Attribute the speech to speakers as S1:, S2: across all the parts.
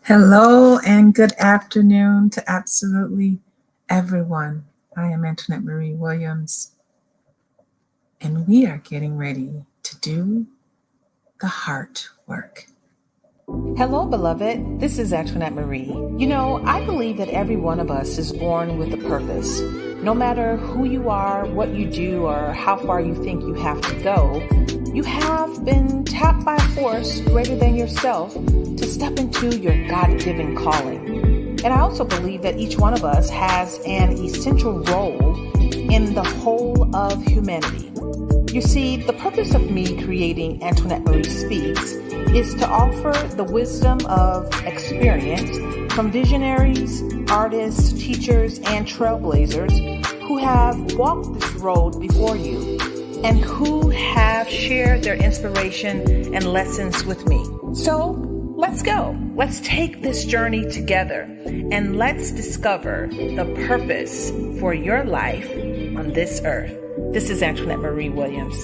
S1: Hello and good afternoon to absolutely everyone. I am Anntoinettemarie Williams, and we are getting ready to do the heart work.
S2: Hello, beloved. This is Anntoinettemarie. You know, I believe that every one of us is born with a purpose. No matter who you are, what you do, or how far you think you have to go, you have been tapped by a force greater than yourself to step into your God-given calling. And I also believe that each one of us has an essential role in the whole of humanity. You see, the purpose of me creating Anntoinettemarie Speaks is to offer the wisdom of experience from visionaries, artists, teachers, and trailblazers who have walked this road before you and who have shared their inspiration and lessons with me. So let's go. Let's take this journey together and let's discover the purpose for your life on this earth. This is Anntoinettemarie Williams.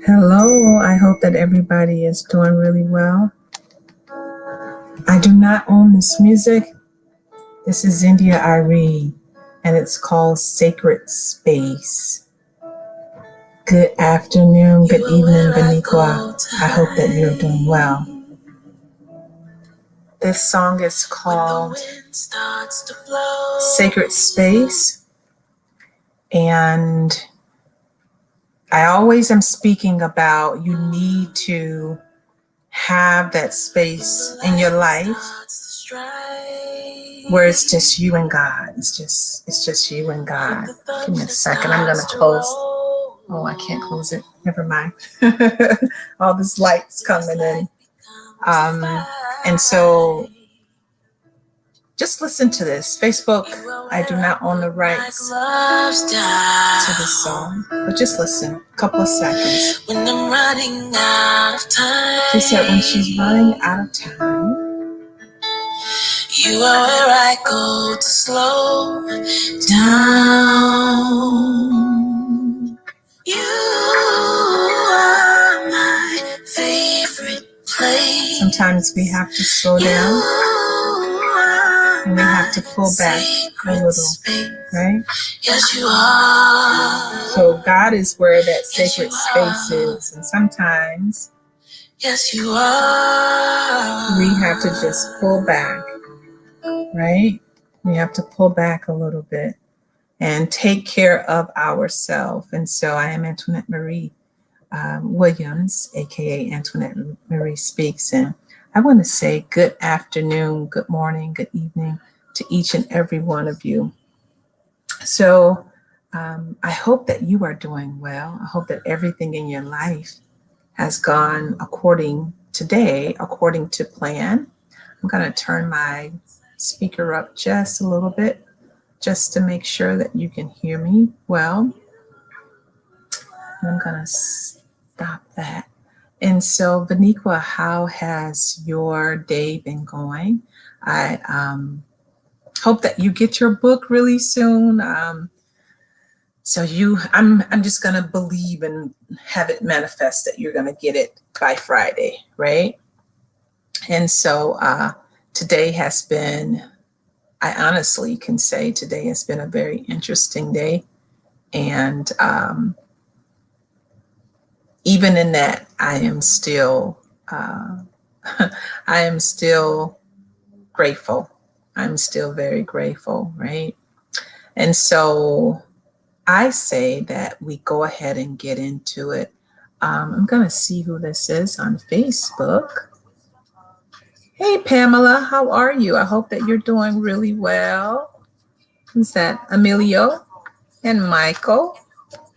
S1: Hello, I hope that everybody is doing really well. I do not own this music. This is India Ari, and it's called Sacred Space. Good afternoon, good evening, Beniqua. I hope that you're doing well. This song is called Sacred Space, and I always am speaking about you need to have that space in your life where it's just you and God. It's just you and God. Give me a second. I'm gonna close. Oh, I can't close it. Never mind. All this light's coming in. And so just listen to this. Facebook, I do not own the rights to this song, but just listen. A couple of seconds. When I'm running out of time. She said when she's running out of time. You are where I go to slow down. You are my favorite place. Sometimes we have to slow down. And we have to pull back a little, right? Yes, you are. So God is where that sacred space is. And sometimes, yes, you are. We have to just pull back, right? We have to pull back a little bit and take care of ourselves. And so I am Anntoinettemarie Williams, aka Anntoinettemarie Speaks, and I want to say good afternoon, good morning, good evening to each and every one of you. So I hope that you are doing well. I hope that everything in your life has gone according to plan. I'm going to turn my speaker up just a little bit, just to make sure that you can hear me well. I'm going to stop that. And so, Beniqua, how has your day been going? I hope that you get your book really soon. I'm just gonna believe and have it manifest that you're gonna get it by Friday, right? And so today has been, I honestly can say today has been a very interesting day, and even in that, I am still grateful. I'm still very grateful, right? And so I say that we go ahead and get into it. I'm going to see who this is on Facebook. Hey, Pamela, how are you? I hope that you're doing really well. Is that Emilio and Michael?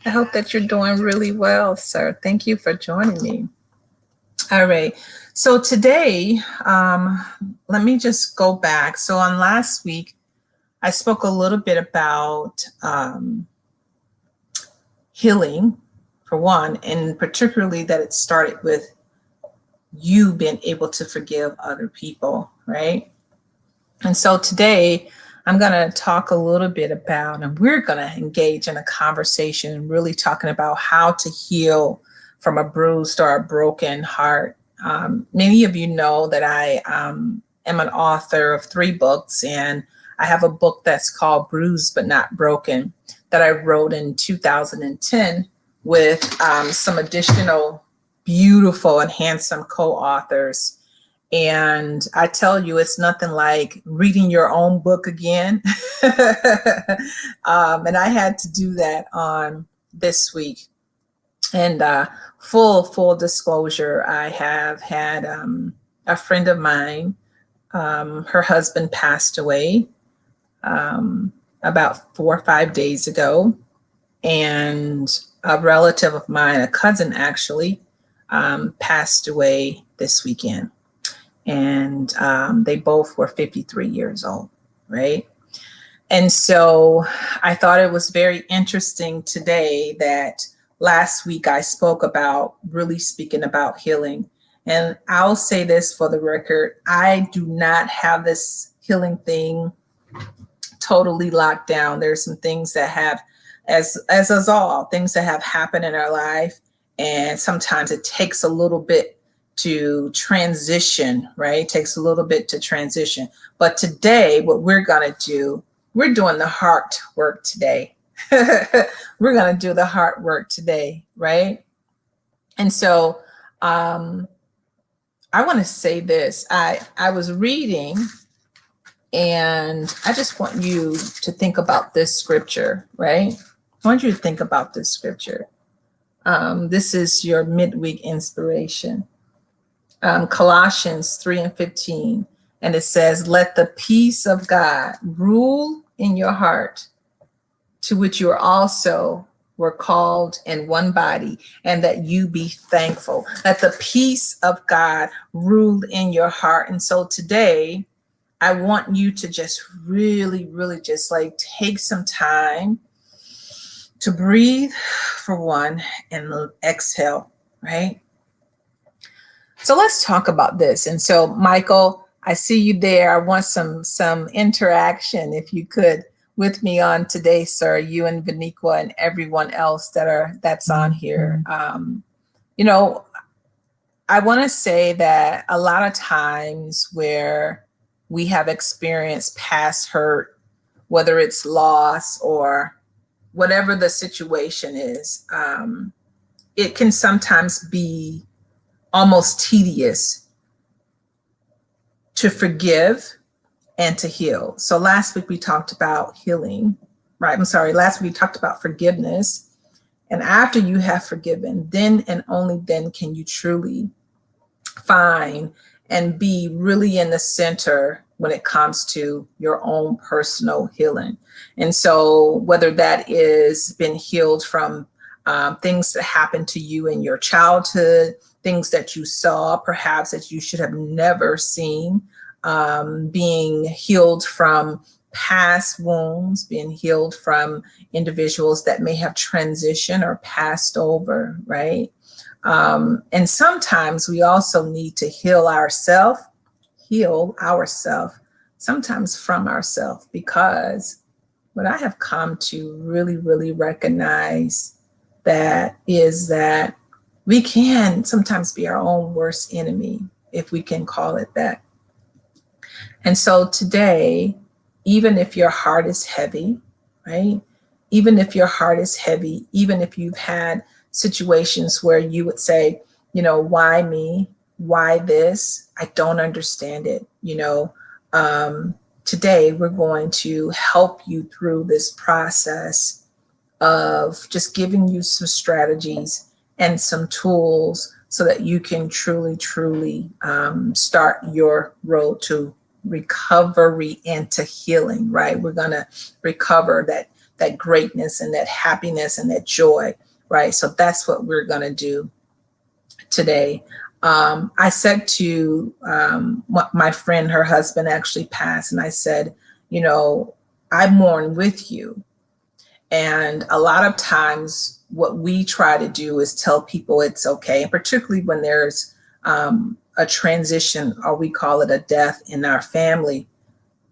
S1: I hope that you're doing really well, sir. Thank you for joining me. All right. So today, let me just go back. So on last week, I spoke a little bit about healing, for one, and particularly that it started with you being able to forgive other people, right? And so today I'm going to talk a little bit about, and we're going to engage in a conversation really talking about how to heal from a bruised or a broken heart. Many of you know that I am an author of 3 books, and I have a book that's called Bruised but Not Broken that I wrote in 2010 with some additional beautiful and handsome co-authors. And I tell you, it's nothing like reading your own book again. And I had to do that on this week. And full disclosure, I have had a friend of mine, her husband passed away about 4 or 5 days ago. And a relative of mine, a cousin actually, passed away this weekend. And they both were 53 years old, right? And so I thought it was very interesting today that last week I spoke about really speaking about healing. And I'll say this for the record, I do not have this healing thing totally locked down. There's some things that have, as us all, things that have happened in our life. And sometimes it takes a little bit to transition, right? It takes a little bit to transition. But today, what we're going to do, we're doing the heart work today. We're going to do the heart work today, right? And so I want to say this. I was reading, and I just want you to think about this scripture, right? I want you to think about this scripture. This is your midweek inspiration. Colossians 3:15, and it says, "Let the peace of God rule in your heart, to which you are also were called in one body, and that you be thankful." Let the peace of God rule in your heart. And so today, I want you to just really, really just like take some time to breathe for one and exhale, right? So let's talk about this. And so, Michael, I see you there. I want some interaction, if you could, with me on today, sir. You and Vaniqua and everyone else that's on here. You know, I want to say that a lot of times where we have experienced past hurt, whether it's loss or whatever the situation is, it can sometimes be almost tedious to forgive and to heal. So last week we talked about healing, right? Last week we talked about forgiveness. And after you have forgiven, then and only then can you truly find and be really in the center when it comes to your own personal healing. And so whether that is been healed from things that happened to you in your childhood, things that you saw perhaps that you should have never seen, being healed from past wounds, being healed from individuals that may have transitioned or passed over, right? And sometimes we also need to heal ourselves, sometimes from ourselves, because what I have come to really, really recognize that is that we can sometimes be our own worst enemy, if we can call it that. And so today, even if your heart is heavy, right? Even if your heart is heavy, even if you've had situations where you would say, you know, why me? Why this? I don't understand it. You know, today we're going to help you through this process of just giving you some strategies and some tools so that you can truly, truly start your road to recovery and to healing, right? We're going to recover that greatness and that happiness and that joy, right? So that's what we're going to do today. I said to my friend, her husband actually passed, and I said, you know, I mourn with you. And a lot of times what we try to do is tell people it's okay, and particularly when there's a transition, or we call it a death in our family,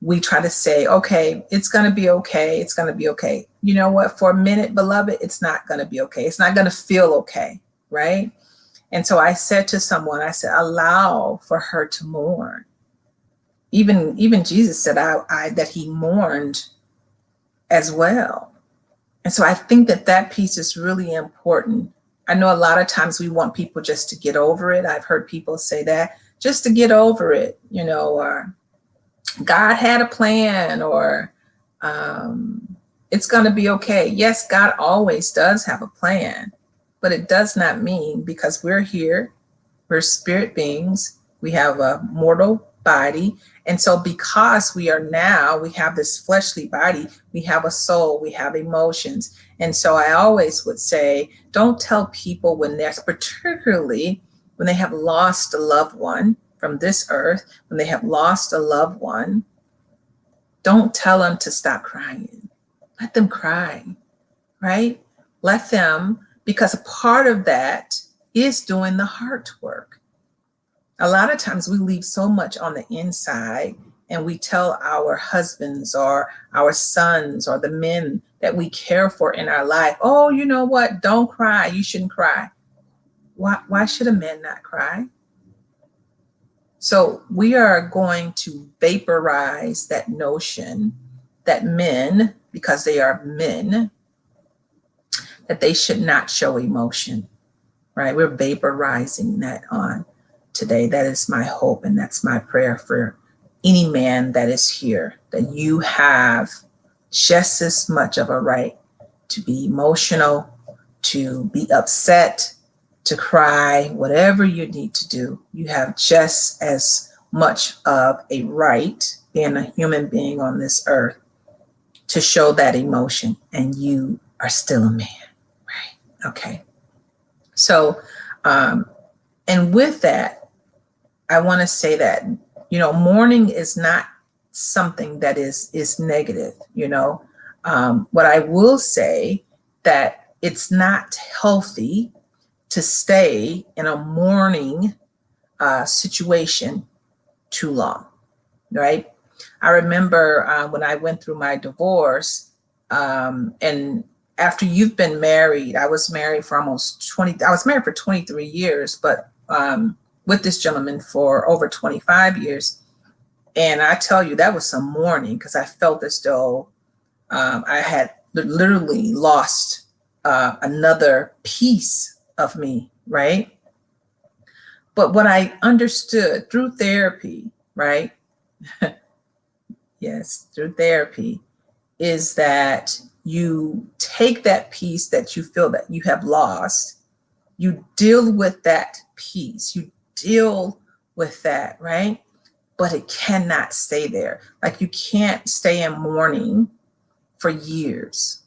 S1: we try to say, okay, it's going to be okay. It's going to be okay. You know what? For a minute, beloved, it's not going to be okay. It's not going to feel okay. Right. And so I said to someone, I said, allow for her to mourn. Even Jesus said that he mourned as well. And so I think that piece is really important. I know a lot of times we want people just to get over it. I've heard people say that, just to get over it, or God had a plan, or it's going to be okay. Yes, God always does have a plan, but it does not mean, because we're here, we're spirit beings, we have a mortal body. And so because we have this fleshly body, we have a soul, we have emotions. And so I always would say, don't tell people particularly when they have lost a loved one from this earth, when they have lost a loved one, don't tell them to stop crying. Let them cry, right? Let them, because a part of that is doing the heart work. A lot of times we leave so much on the inside, and we tell our husbands or our sons or the men that we care for in our life, oh, you know what? Don't cry. You shouldn't cry. Why should a man not cry? So we are going to vaporize that notion that men, because they are men, that they should not show emotion, right? We're vaporizing that on today. That is my hope, and that's my prayer for any man that is here, that you have just as much of a right to be emotional, to be upset, to cry, whatever you need to do. You have just as much of a right, being a human being on this earth, to show that emotion, and you are still a man, right? Okay. So, and with that, I want to say that, mourning is not something that is negative. What I will say, that it's not healthy to stay in a mourning situation too long, right? I remember when I went through my divorce, and after you've been married, I was married for 23 years, but with this gentleman for over 25 years. And I tell you, that was some mourning, because I felt as though I had literally lost another piece of me, right? But what I understood through therapy, right? Yes, through therapy, is that you take that piece that you feel that you have lost, you deal with that piece, you deal with that, right? But it cannot stay there. Like, you can't stay in mourning for years,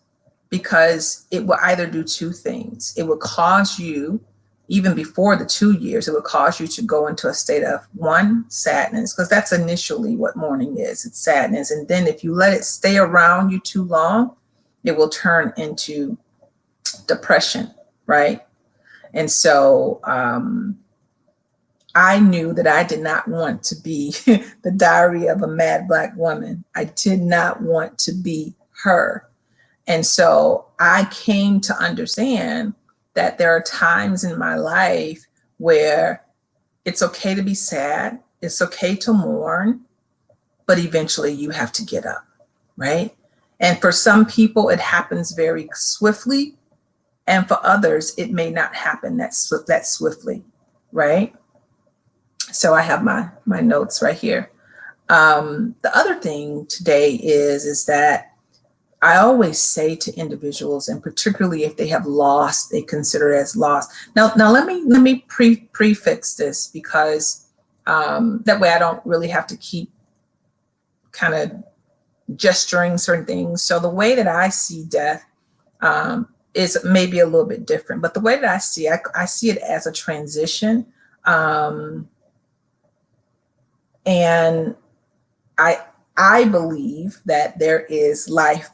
S1: because it will either do two things. It will cause you, even before the 2 years, it will cause you to go into a state of, one, sadness, because that's initially what mourning is. It's sadness. And then if you let it stay around you too long, it will turn into depression, right? And so I knew that I did not want to be the diary of a mad Black woman. I did not want to be her. And so I came to understand that there are times in my life where it's okay to be sad, it's okay to mourn, but eventually you have to get up, right? And for some people, it happens very swiftly, and for others, it may not happen that swiftly, right? So I have my notes right here. The other thing today is that I always say to individuals, and particularly if they have lost, they consider it as lost. Now let me prefix this, because that way I don't really have to keep kind of gesturing certain things. So the way that I see death is maybe a little bit different, but the way that I see it as a transition. And I believe that there is life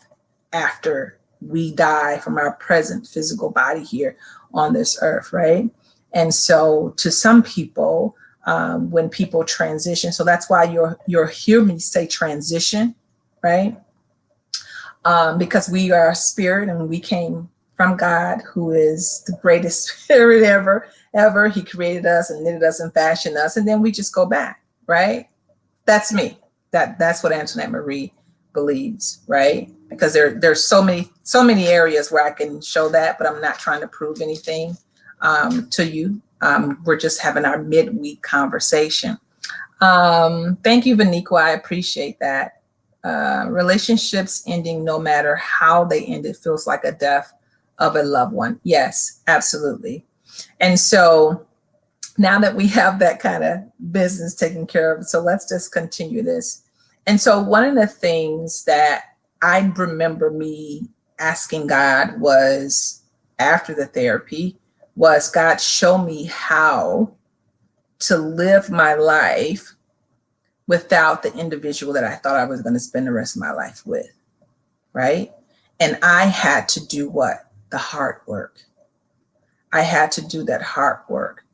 S1: after we die from our present physical body here on this earth, right? And so to some people, when people transition, so that's why you'll hear me say transition, right? Because we are a spirit and we came from God, who is the greatest spirit ever. He created us and knitted us and fashioned us, and then we just go back, right? That's me. That's what Anntoinettemarie believes, right? Because there's so many areas where I can show that, but I'm not trying to prove anything to you. We're just having our midweek conversation. Thank you, Vaniqua. I appreciate that. Relationships ending, no matter how they end, it feels like a death of a loved one. Yes, absolutely. And so now that we have that kind of business taken care of, so let's just continue this. And so one of the things that I remember me asking God was, after the therapy, was, God, show me how to live my life without the individual that I thought I was going to spend the rest of my life with, right? And I had to do what? The hard work. I had to do that hard work.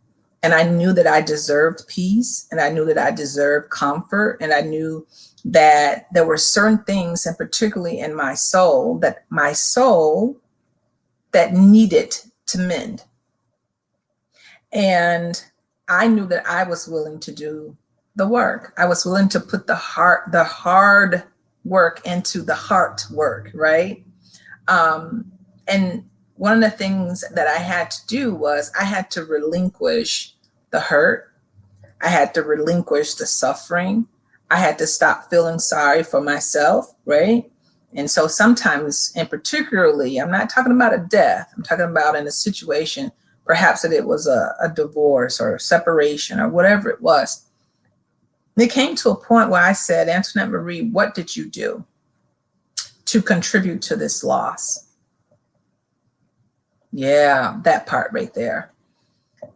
S1: And I knew that I deserved peace, and I knew that I deserved comfort, and I knew that there were certain things, and particularly in my soul that needed to mend. And I knew that I was willing to do the work. I was willing to put the hard work into the heart work, right? And one of the things that I had to do was I had to relinquish the hurt. I had to relinquish the suffering. I had to stop feeling sorry for myself, right? And so sometimes, and particularly, I'm not talking about a death. I'm talking about in a situation, perhaps that it was a divorce or a separation or whatever it was. It came to a point where I said, Anntoinettemarie, what did you do to contribute to this loss? Yeah, that part right there.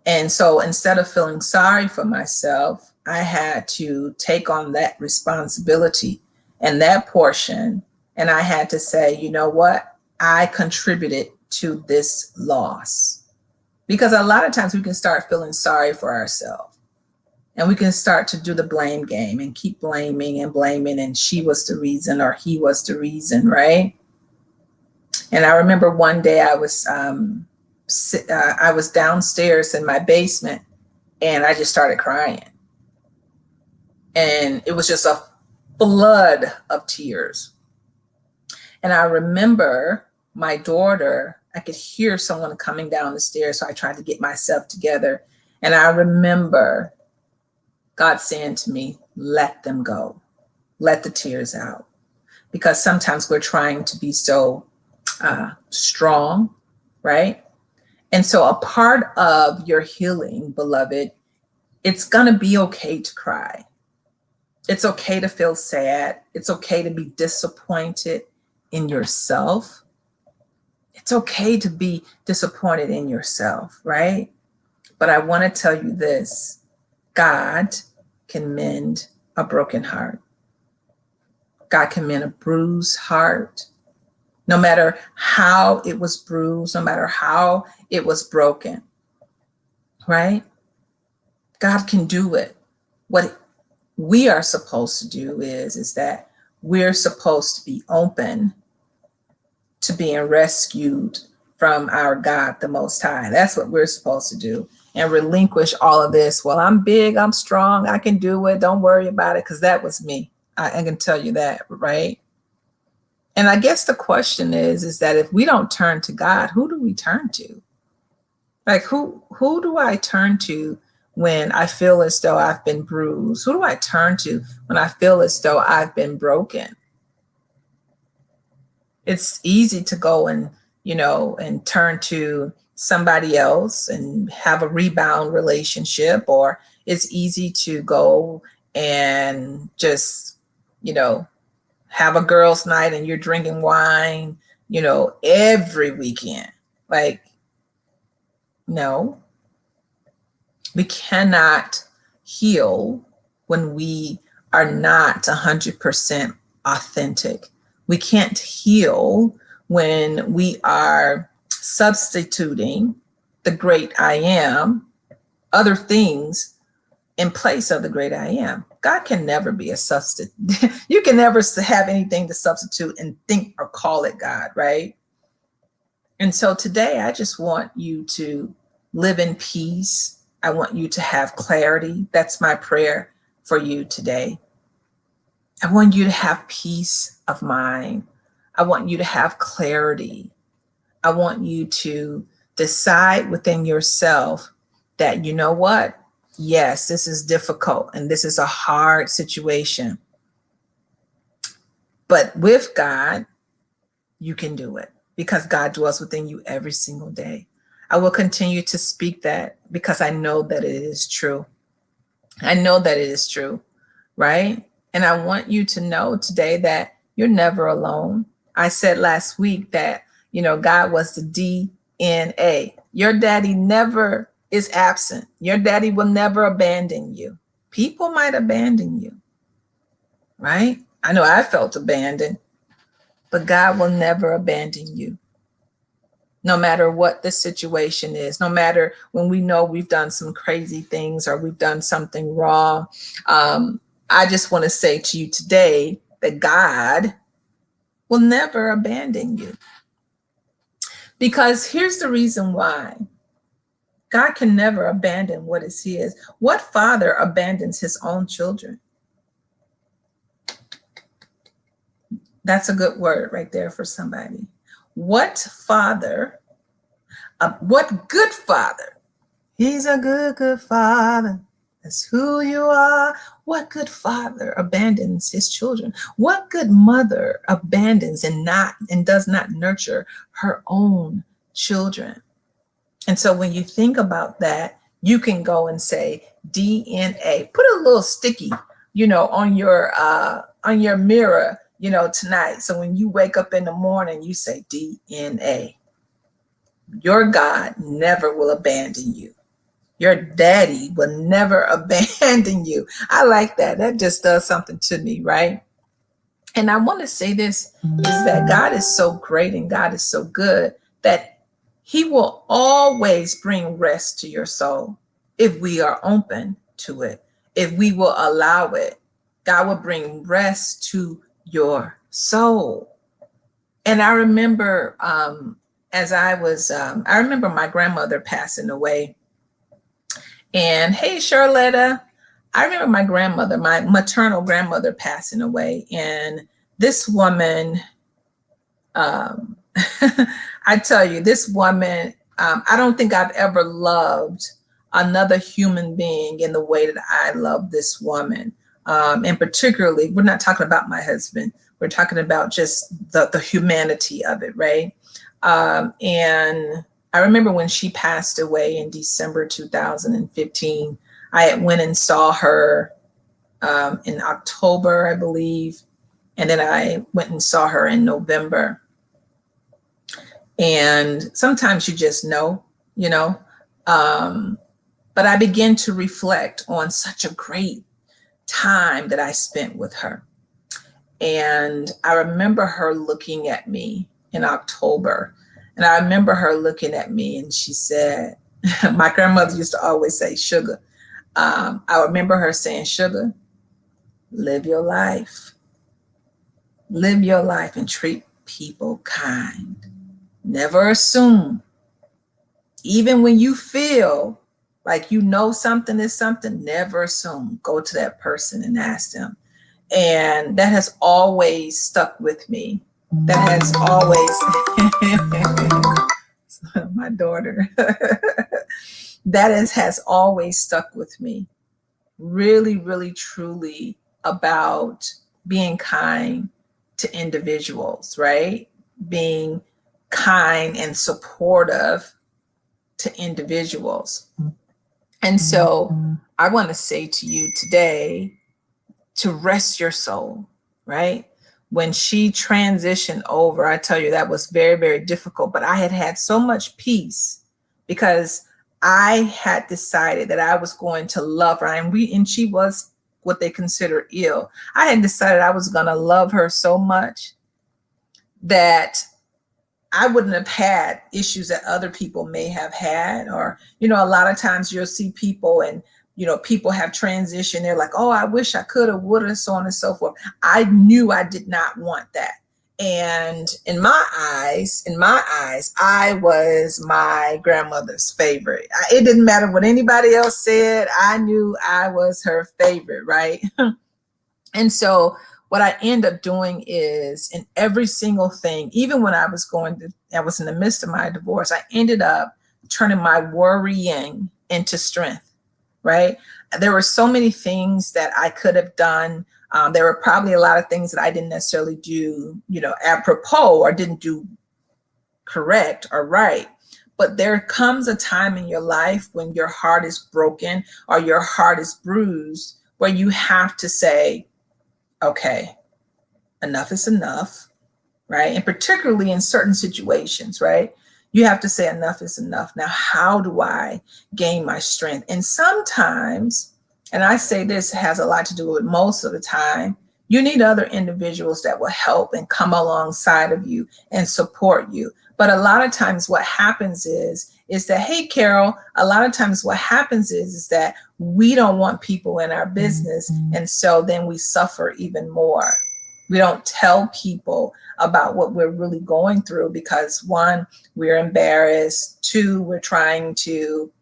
S1: And so instead of feeling sorry for myself, I had to take on that responsibility and that portion. And I had to say, you know what? I contributed to this loss. Because a lot of times we can start feeling sorry for ourselves. And we can start to do the blame game and keep blaming, and she was the reason or he was the reason, right? And I remember one day I was downstairs in my basement, and I just started crying. And it was just a flood of tears. And I remember my daughter, I could hear someone coming down the stairs, so I tried to get myself together. And I remember God saying to me, let them go. Let the tears out. Because sometimes we're trying to be so strong, right? And so a part of your healing, beloved, it's going to be okay to cry. It's okay to feel sad. It's okay to be disappointed in yourself. It's okay to be disappointed in yourself, right? But I want to tell you this. God can mend a broken heart. God can mend a bruised heart. No matter how it was bruised, no matter how it was broken, right? God can do it. What we are supposed to do is that we're supposed to be open to being rescued from our God, the Most High. That's what we're supposed to do. And relinquish all of this. Well, I'm big, I'm strong, I can do it. Don't worry about it, because that was me. I can tell you that, right? And I guess the question is that if we don't turn to God, who do we turn to? Like, who do I turn to when I feel as though I've been bruised? Who do I turn to when I feel as though I've been broken? It's easy to go and turn to somebody else and have a rebound relationship, or it's easy to go and just, have a girls' night and you're drinking wine, every weekend. Like, no, we cannot heal when we are not 100% authentic. We can't heal when we are substituting the great I am other things in place of the great I am. God can never be a substitute. You can never have anything to substitute and think or call it God, right? And so today I just want you to live in peace. I want you to have clarity. That's my prayer for you today. I want you to have peace of mind. I want you to have clarity. I want you to decide within yourself that, you know what? Yes, this is difficult and this is a hard situation. But with God, you can do it because God dwells within you every single day. I will continue to speak that because I know that it is true. I know that it is true, right? And I want you to know today that you're never alone. I said last week that, God was the DNA. Your daddy never is absent. Your daddy will never abandon you. People might abandon you, right? I know I felt abandoned, but God will never abandon you. No matter what the situation is, no matter when we know we've done some crazy things or we've done something wrong. I just want to say to you today that God will never abandon you. Because here's the reason why. God can never abandon what is his. What father abandons his own children? That's a good word right there for somebody. What father, what good father? He's a good father. That's who you are. What good father abandons his children? What good mother abandons and does not nurture her own children? And so when you think about that, you can go and say DNA. Put a little sticky, on your mirror, tonight. So when you wake up in the morning, you say DNA. Your God never will abandon you. Your daddy will never abandon you. I like that. That just does something to me, right? And I want to say this is that God is so great and God is so good that he will always bring rest to your soul if we are open to it, if we will allow it. God will bring rest to your soul. And I remember I remember my grandmother passing away. And hey, Charlotta, I remember my grandmother, my maternal grandmother passing away. And this woman, I tell you, this woman, I don't think I've ever loved another human being in the way that I love this woman. And particularly, we're not talking about my husband. We're talking about just the humanity of it, right? And I remember when she passed away in December 2015, I had went and saw her in October, I believe. And then I went and saw her in November. And sometimes you just know. But I began to reflect on such a great time that I spent with her. And I remember her looking at me in October. And I remember her looking at me and she said, my grandmother used to always say, sugar. I remember her saying, sugar, live your life. Live your life and treat people kind. Never assume. Even when you feel like something is something, never assume. Go to that person and ask them. And that has always stuck with me. That has always, my daughter, has always stuck with me. Really, really, truly about being kind to individuals, right? Being kind and supportive to individuals. And so I want to say to you today to rest your soul, right? When she transitioned over, I tell you that was very, very difficult, but I had so much peace because I had decided that I was going to love her, and she was what they consider ill. I had decided I was going to love her so much that I wouldn't have had issues that other people may have had. Or, a lot of times you'll see people and, people have transitioned. They're like, oh, I wish I could have, would have, so on and so forth. I knew I did not want that. And in my eyes, I was my grandmother's favorite. It didn't matter what anybody else said. I knew I was her favorite, right? And so what I end up doing is, in every single thing, even when I was in the midst of my divorce, I ended up turning my worrying into strength, right? There were so many things that I could have done. There were probably a lot of things that I didn't necessarily do, apropos, or didn't do correct or right. But there comes a time in your life when your heart is broken or your heart is bruised, where you have to say, okay, enough is enough, right? And particularly in certain situations, right? You have to say enough is enough. Now, how do I gain my strength? And sometimes, and I say this has a lot to do with most of the time, you need other individuals that will help and come alongside of you and support you. But a lot of times what happens is that, hey, Carol, a lot of times what happens is that we don't want people in our business. And so then we suffer even more. We don't tell people about what we're really going through because, one, we're embarrassed. Two, we're trying to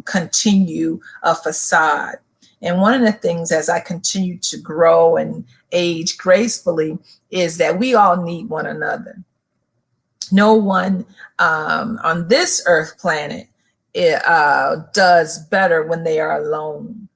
S1: continue a facade. And one of the things as I continue to grow and age gracefully is that we all need one another. No one on this earth planet does better when they are alone,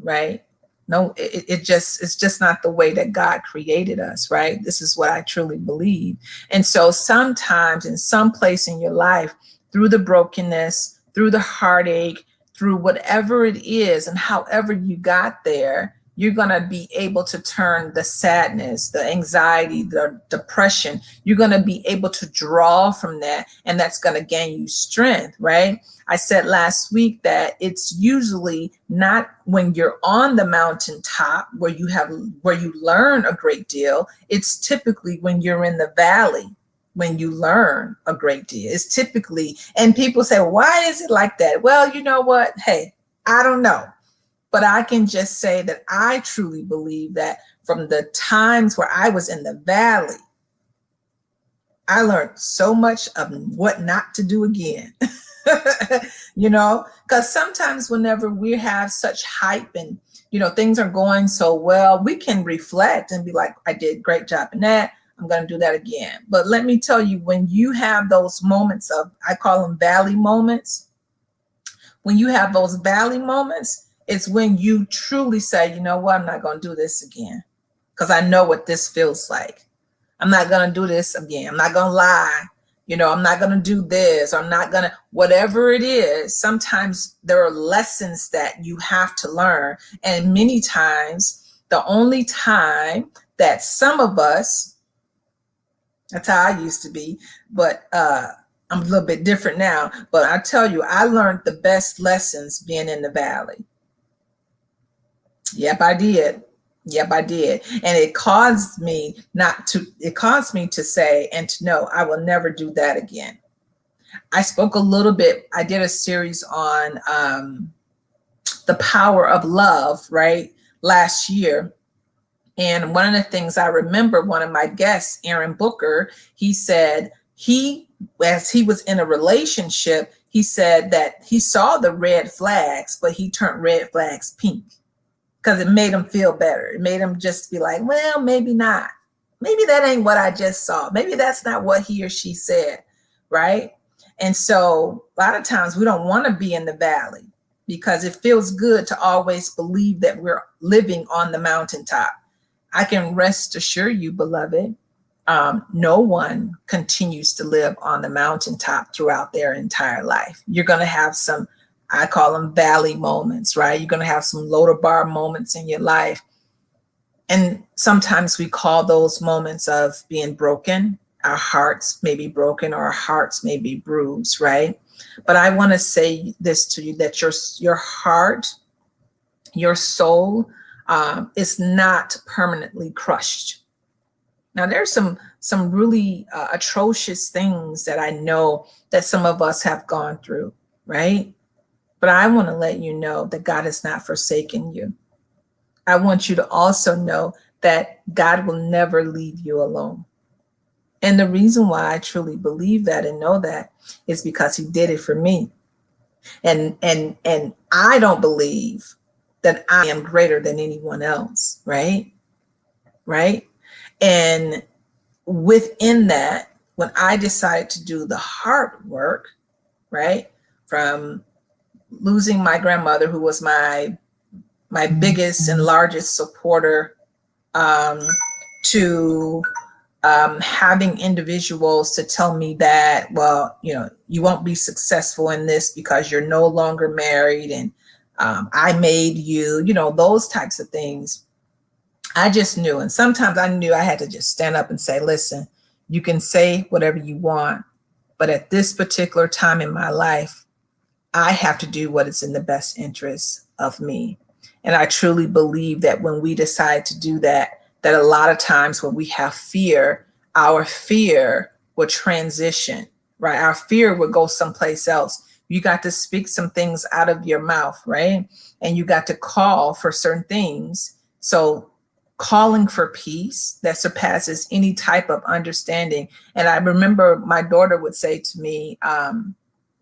S1: right? No, it's just not the way that God created us, right? This is what I truly believe. And so sometimes in some place in your life, through the brokenness, through the heartache, through whatever it is and however you got there, you're going to be able to turn the sadness, the anxiety, the depression. You're going to be able to draw from that, and that's going to gain you strength, right? I said last week that it's usually not when you're on the mountaintop where you learn a great deal. It's typically when you're in the valley when you learn a great deal. It's typically, and people say, why is it like that? Well, you know what? Hey, I don't know. But I can just say that I truly believe that from the times where I was in the valley, I learned so much of what not to do again. Because sometimes whenever we have such hype and, things are going so well, we can reflect and be like, I did a great job in that. I'm going to do that again. But let me tell you, when you have those moments of, I call them valley moments, when you have those valley moments, it's when you truly say, you know what, I'm not going to do this again because I know what this feels like. I'm not going to do this again. I'm not going to lie. I'm not going to do this. I'm not going to, whatever it is. Sometimes there are lessons that you have to learn. And many times, the only time that some of us, that's how I used to be, but I'm a little bit different now. But I tell you, I learned the best lessons being in the valley. Yep, I did. And it caused me to say and to know I will never do that again. I spoke a little bit, I did a series on the power of love, right, last year. And one of the things I remember, one of my guests, Aaron Booker, he said as he was in a relationship, he said that he saw the red flags, but he turned red flags pink because it made him feel better. It made him just be like, well, maybe not. Maybe that ain't what I just saw. Maybe that's not what he or she said, right? And so a lot of times we don't want to be in the valley because it feels good to always believe that we're living on the mountaintop. I can rest assure you, beloved, no one continues to live on the mountaintop throughout their entire life. You're going to have some, I call them valley moments, right? You're going to have some loader bar moments in your life. And sometimes we call those moments of being broken. Our hearts may be broken or our hearts may be bruised, right? But I want to say this to you, that your heart, your soul, is not permanently crushed. Now, there's some really atrocious things that I know that some of us have gone through, right? But I want to let you know that God has not forsaken you. I want you to also know that God will never leave you alone. And the reason why I truly believe that and know that is because he did it for me. And I don't believe that I am greater than anyone else, right? Right? And within that, when I decided to do the hard work, right? From losing my grandmother, who was my biggest and largest supporter, to having individuals to tell me that, well, you won't be successful in this because you're no longer married, and I made you, those types of things. I just knew. And sometimes I knew I had to just stand up and say, listen, you can say whatever you want, but at this particular time in my life, I have to do what is in the best interest of me. And I truly believe that when we decide to do that, that a lot of times when we have fear, our fear will transition, right? Our fear will go someplace else. You got to speak some things out of your mouth, right? And you got to call for certain things. So calling for peace that surpasses any type of understanding. And I remember my daughter would say to me,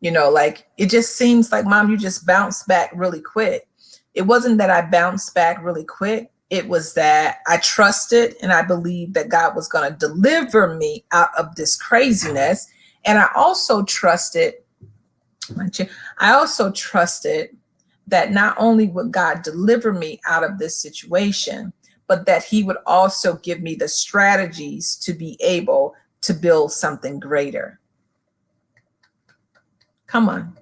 S1: like, it just seems like, Mom, you just bounced back really quick. It wasn't that I bounced back really quick. It was that I trusted and I believed that God was going to deliver me out of this craziness. And I also trusted that not only would God deliver me out of this situation, but that he would also give me the strategies to be able to build something greater. Come on,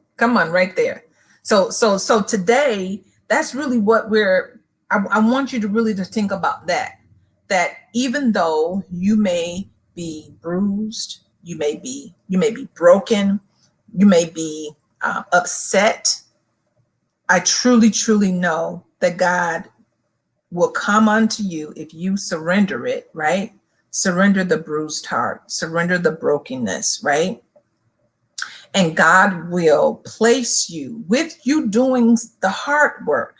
S1: right there. So today, that's really what I want you to really to think about that even though you may be bruised, you may be broken, you may be upset, I truly, truly know that God will come unto you if you surrender it, right? Surrender the bruised heart, surrender the brokenness, right? And God will place you with you doing the hard work,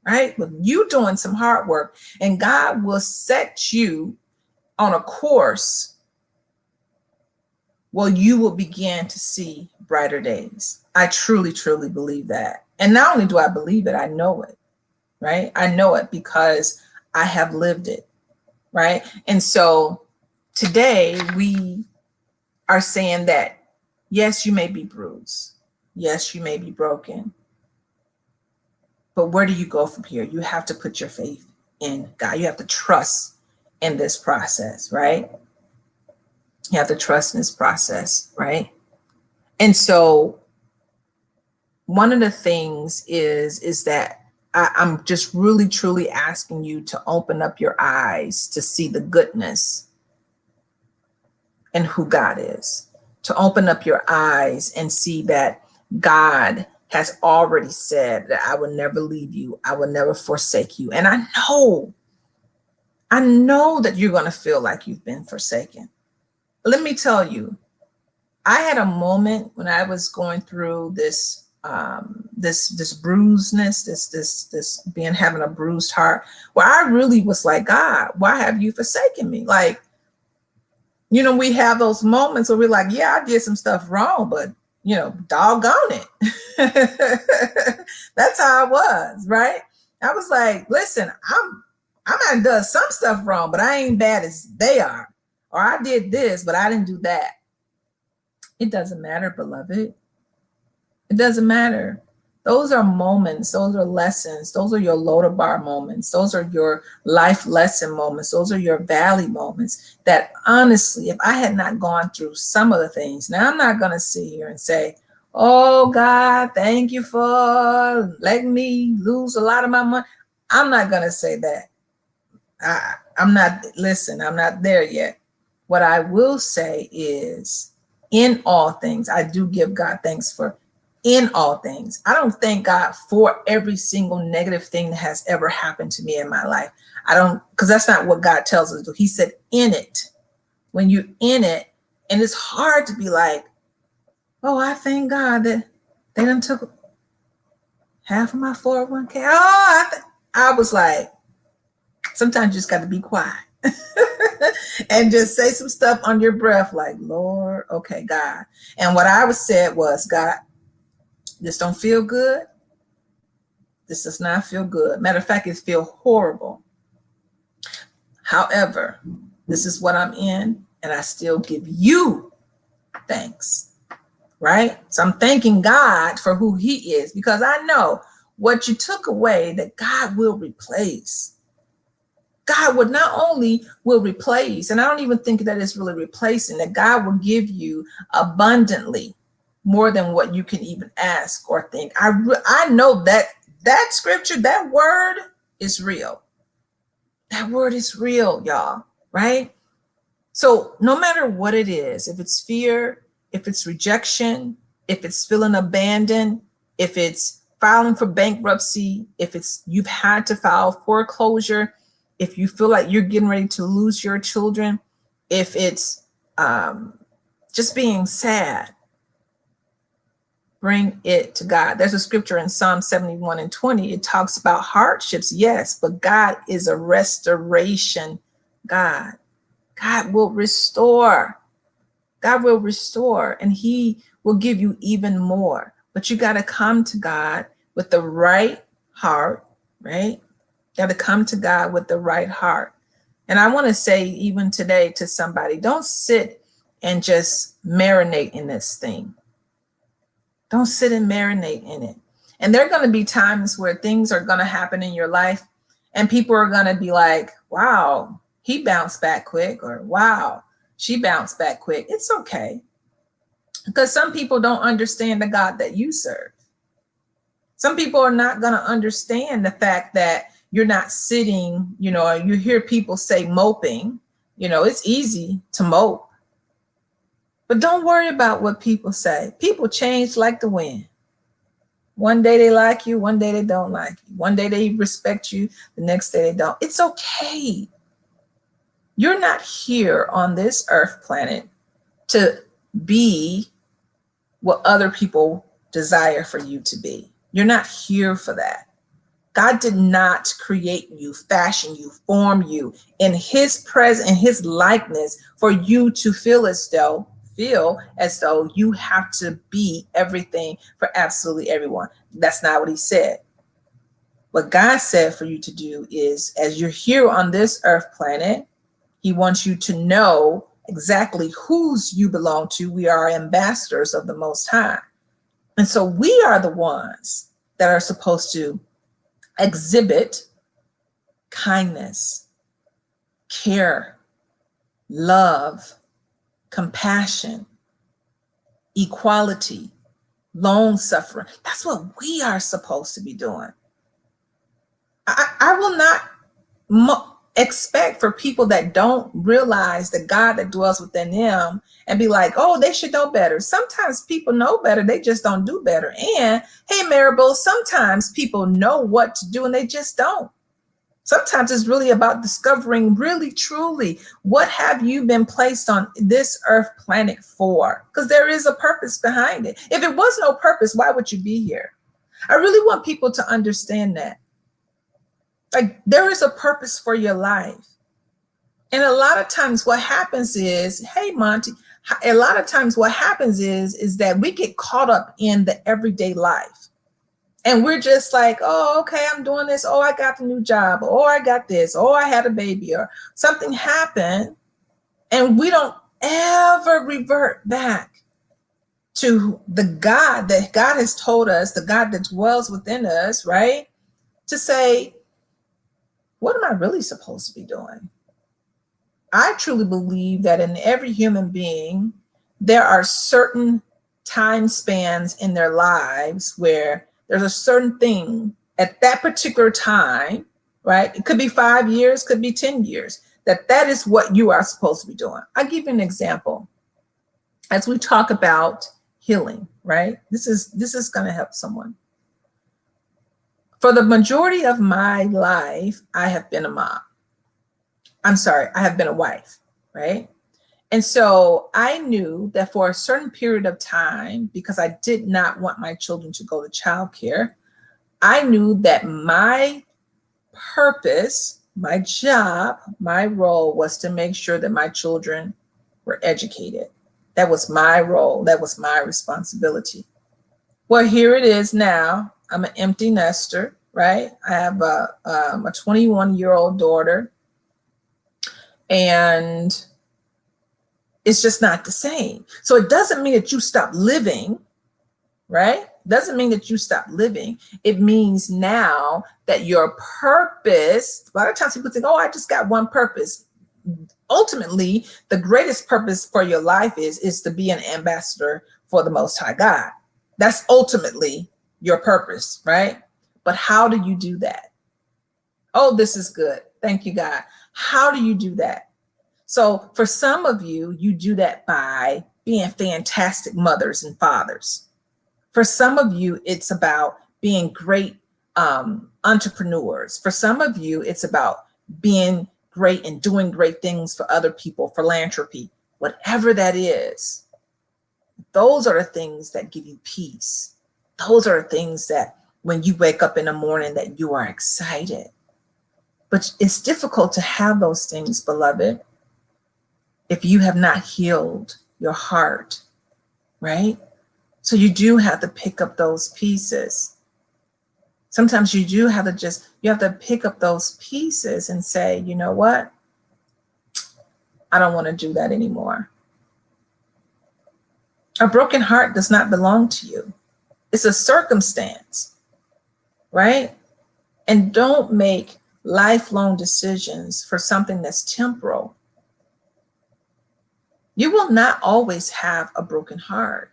S1: right? With you doing some hard work, and God will set you on a course where you will begin to see brighter days. I truly, truly believe that. And not only do I believe it, I know it, right? I know it because I have lived it, right? And so today we are saying that, yes, you may be bruised. Yes, you may be broken. But where do you go from here? You have to put your faith in God. You have to trust in this process, right? You have to trust in this process, right? And so one of the things is that I'm just really, truly asking you to open up your eyes to see the goodness and who God is. To open up your eyes and see that God has already said that I will never leave you. I will never forsake you. And I know that you're going to feel like you've been forsaken. Let me tell you, I had a moment when I was going through this bruisedness, this having a bruised heart, where I really was like, God, why have you forsaken me? Like, we have those moments where we're like, yeah, I did some stuff wrong, but doggone it. That's how I was, right? I was like, listen, I might have done some stuff wrong, but I ain't bad as they are. Or I did this, but I didn't do that. It doesn't matter, beloved. It doesn't matter. Those are moments. Those are lessons. Those are your Lodabar moments. Those are your life lesson moments. Those are your valley moments that honestly, if I had not gone through some of the things, now I'm not going to sit here and say, oh God, thank you for letting me lose a lot of my money. I'm not going to say that. I'm not there yet. What I will say is, in all things, I do give God thanks for in all things. I don't thank God for every single negative thing that has ever happened to me in my life. I don't, because that's not what God tells us to do. He said in it, when you're in it, and it's hard to be like, oh, I thank God that they done took half of my 401k. Oh, I was like, sometimes you just got to be quiet and just say some stuff on your breath like, Lord, okay, God. And what I was said was, God, this don't feel good. This does not feel good. Matter of fact, it feels horrible. However, this is what I'm in, and I still give you thanks, right? So I'm thanking God for who he is, because I know what you took away that God will replace. God would not only will replace, and I don't even think that it's really replacing, that God will give you abundantly more than what you can even ask or think. I know that scripture, that word is real. That word is real, y'all, right? So no matter what it is, if it's fear, if it's rejection, if it's feeling abandoned, if it's filing for bankruptcy, if it's you've had to file foreclosure, if you feel like you're getting ready to lose your children, if it's just being sad, bring it to God. There's a scripture in Psalm 71:20. It talks about hardships, yes, but God is a restoration God. God will restore. God will restore, and he will give you even more. But you got to come to God with the right heart, right? Got to come to God with the right heart. And I want to say even today to somebody, don't sit and just marinate in this thing. Don't sit and marinate in it. And there are going to be times where things are going to happen in your life and people are going to be like, wow, he bounced back quick, or wow, she bounced back quick. It's okay. Because some people don't understand the God that you serve. Some people are not going to understand the fact that you're not sitting, you hear people say moping, it's easy to mope. But don't worry about what people say. People change like the wind. One day they like you, one day they don't like you. One day they respect you, the next day they don't. It's okay. You're not here on this earth planet to be what other people desire for you to be. You're not here for that. God did not create you, fashion you, form you in his presence, in his likeness, for you to feel as though you have to be everything for absolutely everyone. That's not what he said. What God said for you to do is, as you're here on this earth planet, he wants you to know exactly whose you belong to. We are ambassadors of the Most High. And so we are the ones that are supposed to exhibit kindness, care, love, compassion, equality, long suffering. That's what we are supposed to be doing. I will not expect for people that don't realize the God that dwells within them and be like, oh, they should know better. Sometimes people know better, they just don't do better. And hey, Maribel, sometimes people know what to do and they just don't. Sometimes it's really about discovering really, truly, what have you been placed on this earth planet for? Because there is a purpose behind it. If it was no purpose, why would you be here? I really want people to understand that. Like, there is a purpose for your life. And a lot of times what happens is, hey, Monty, a lot of times what happens is that we get caught up in the everyday life. And we're just like, oh, okay, I'm doing this. Oh, I got the new job. Oh, I got this. Oh, I had a baby, or something happened. And we don't ever revert back to the God that God has told us, the God that dwells within us, right? To say, what am I really supposed to be doing? I truly believe that in every human being, there are certain time spans in their lives where there's a certain thing at that particular time, right? It could be 5 years, could be 10 years, that is what you are supposed to be doing. I'll give you an example. As we talk about healing, right? This is going to help someone. For the majority of my life, I have been a mom. I'm sorry, I have been a wife, right? And so I knew that for a certain period of time, because I did not want my children to go to childcare, I knew that my purpose, my job, my role was to make sure that my children were educated. That was my role. That was my responsibility. Well, here it is now. I'm an empty nester, right? I have a 21-year-old daughter, and it's just not the same. So it doesn't mean that you stop living, right? Doesn't mean that you stop living. It means now that your purpose, a lot of times people think, oh, I just got one purpose. Ultimately, the greatest purpose for your life is to be an ambassador for the Most High God. That's ultimately your purpose, right? But how do you do that? Oh, this is good. Thank you, God. How do you do that? So for some of you, you do that by being fantastic mothers and fathers. For some of you, it's about being great entrepreneurs. For some of you, it's about being great and doing great things for other people, philanthropy, whatever that is. Those are the things that give you peace. Those are the things that when you wake up in the morning that you are excited. But it's difficult to have those things, beloved, if you have not healed your heart, right? So you do have to pick up those pieces. Sometimes you do have to you have to pick up those pieces and say, you know what? I don't want to do that anymore. A broken heart does not belong to you. It's a circumstance, right? And don't make lifelong decisions for something that's temporal. You will not always have a broken heart.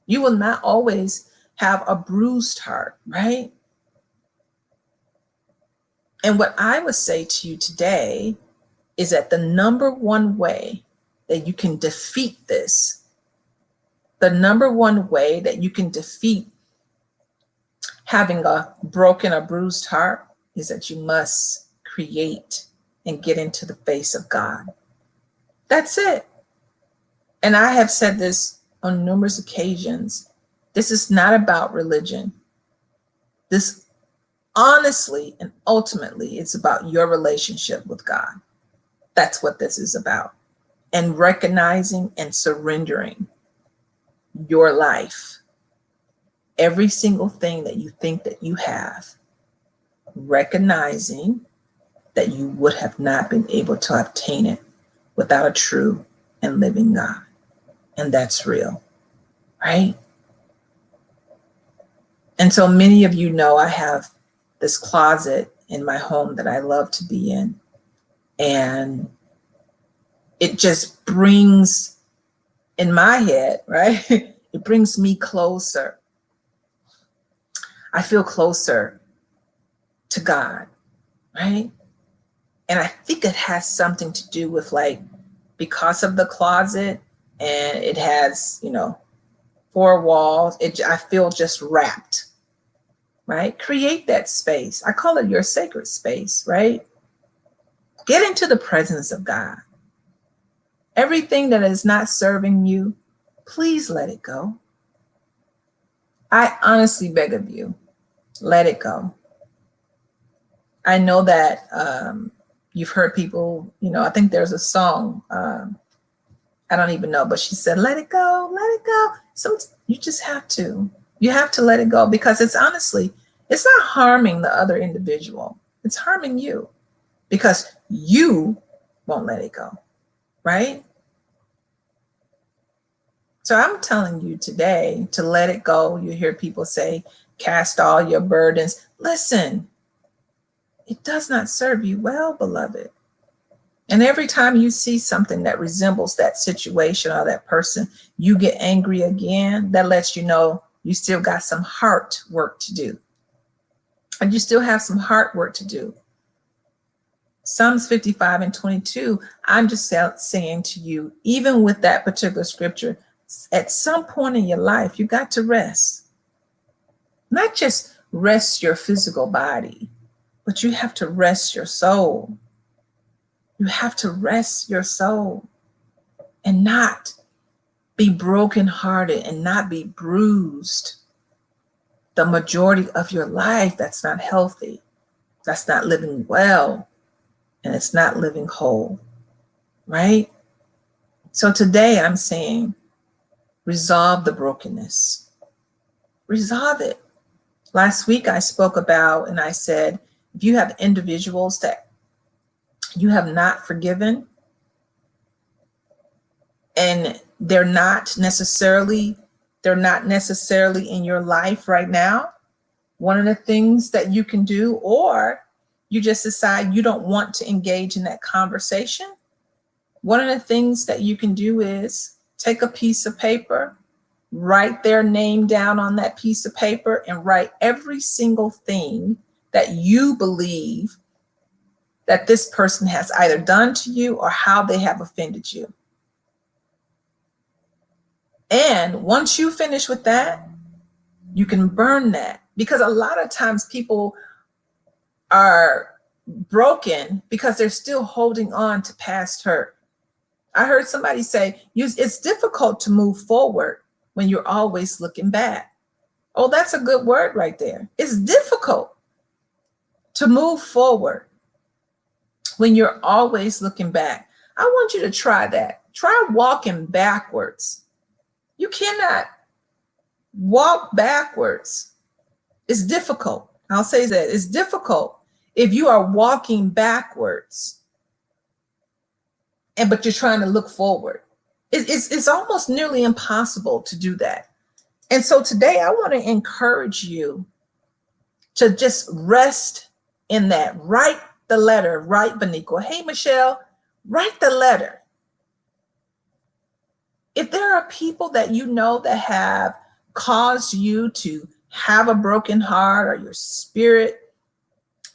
S1: You will not always have a bruised heart, right? And what I would say to you today is that the number one way that you can defeat this, the number one way that you can defeat having a broken or bruised heart is that you must create and get into the face of God. That's it. And I have said this on numerous occasions. This is not about religion. This honestly and ultimately, it's about your relationship with God. That's what this is about. And recognizing and surrendering your life. Every single thing that you think that you have, recognizing that you would have not been able to obtain it without a true and living God. And that's real, right? And so many of you know I have this closet in my home that I love to be in. And it just brings, in my head, right? It brings me closer. I feel closer to God, right? And I think it has something to do with, like, because of the closet and it has, 4 walls, I feel just wrapped, right? Create that space. I call it your sacred space, right? Get into the presence of God. Everything that is not serving you, please let it go. I honestly beg of you, let it go. I know that you've heard people, I think there's a song, I don't even know, but she said, let it go, let it go. You just have to. You have to let it go, because it's not harming the other individual. It's harming you because you won't let it go, right? So I'm telling you today to let it go. You hear people say, cast all your burdens. Listen, it does not serve you well, beloved. And every time you see something that resembles that situation or that person, you get angry again. That lets you know you still got some heart work to do. And you still have some heart work to do. Psalms 55:22, I'm just saying to you, even with that particular scripture, at some point in your life, you got to rest. Not just rest your physical body, but you have to rest your soul. You have to rest your soul and not be brokenhearted and not be bruised the majority of your life. That's not healthy. That's not living well. And it's not living whole, right? So today I'm saying, resolve the brokenness. Resolve it. Last week I spoke about, and I said, if you have individuals that you have not forgiven, and they're not necessarily in your life right now, one of the things that you can do, or you just decide you don't want to engage in that conversation, one of the things that you can do is take a piece of paper, write their name down on that piece of paper, and write every single thing that you believe that this person has either done to you or how they have offended you. And once you finish with that, you can burn that, because a lot of times people are broken because they're still holding on to past hurt. I heard somebody say, it's difficult to move forward when you're always looking back. Oh, that's a good word right there. It's difficult to move forward when you're always looking back. I want you to try that. Try walking backwards. You cannot walk backwards. It's difficult. I'll say that it's difficult if you are walking backwards, but you're trying to look forward. It's almost nearly impossible to do that. And so today I want to encourage you to just rest in that. Write the letter, write Benico. Hey, Michelle, write the letter. If there are people that you know that have caused you to have a broken heart, or your spirit,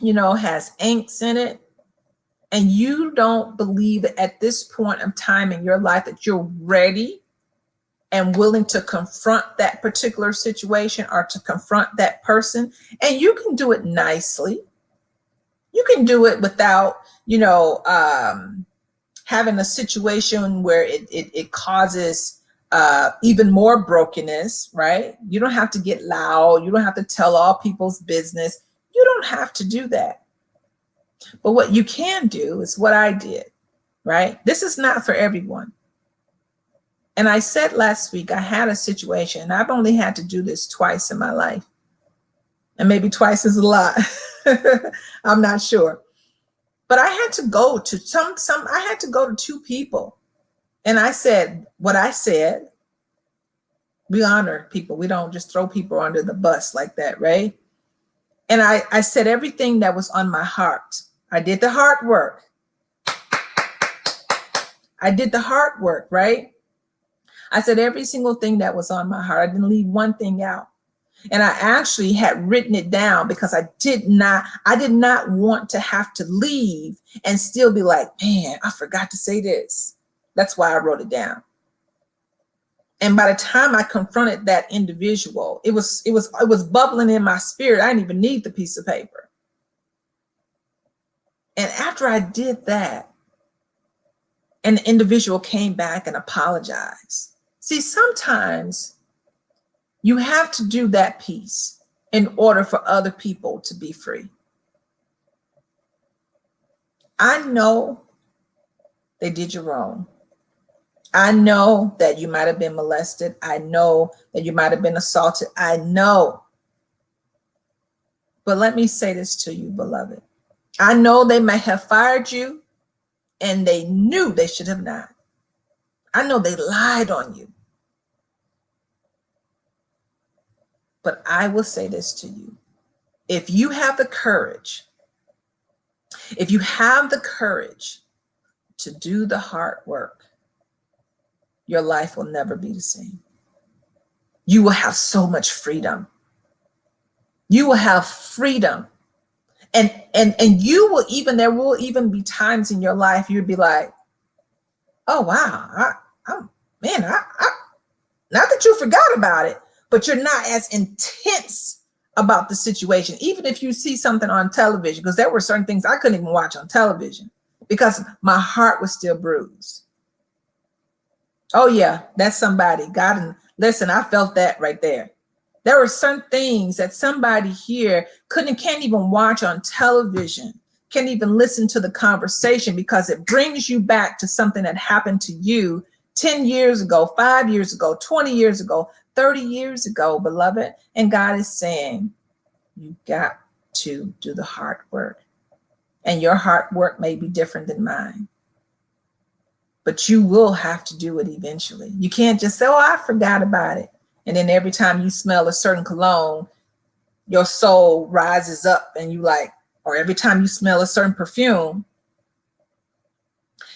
S1: has angst in it, and you don't believe that at this point of time in your life that you're ready and willing to confront that particular situation or to confront that person, and you can do it nicely. You can do it without, having a situation where it causes even more brokenness, right? You don't have to get loud. You don't have to tell all people's business. You don't have to do that. But what you can do is what I did, right? This is not for everyone. And I said last week, I had a situation, and I've only had to do this twice in my life. And maybe twice is a lot. I'm not sure. But I had to go to I had to go to two people. And I said what I said. We honor people. We don't just throw people under the bus like that, right? And I said everything that was on my heart. I did the heart work. Right? I said every single thing that was on my heart. I didn't leave one thing out. And I actually had written it down because I did not want to have to leave and still be like, man, I forgot to say this. That's why I wrote it down. And by the time I confronted that individual, it was bubbling in my spirit. I didn't even need the piece of paper. And after I did that, and the individual came back and apologized. See, sometimes you have to do that piece in order for other people to be free. I know they did you wrong. I know that you might have been molested. I know that you might have been assaulted. I know. But let me say this to you, beloved. I know they may have fired you and they knew they should have not. I know they lied on you. But I will say this to you. If you have the courage to do the hard work, your life will never be the same. You will have so much freedom. You will have freedom. And you will there will even be times in your life you'll be like, oh, wow, not that you forgot about it, but you're not as intense about the situation. Even if you see something on television, because there were certain things I couldn't even watch on television because my heart was still bruised. Oh yeah, that's somebody. God, and listen, I felt that right there. There were certain things that somebody here can't even watch on television, can't even listen to the conversation, because it brings you back to something that happened to you 10 years ago, 5 years ago, 20 years ago, 30 years ago, beloved. And God is saying, you got to do the hard work. And your hard work may be different than mine, but you will have to do it eventually. You can't just say, oh, I forgot about it. And then every time you smell a certain cologne, your soul rises up and you like, or every time you smell a certain perfume,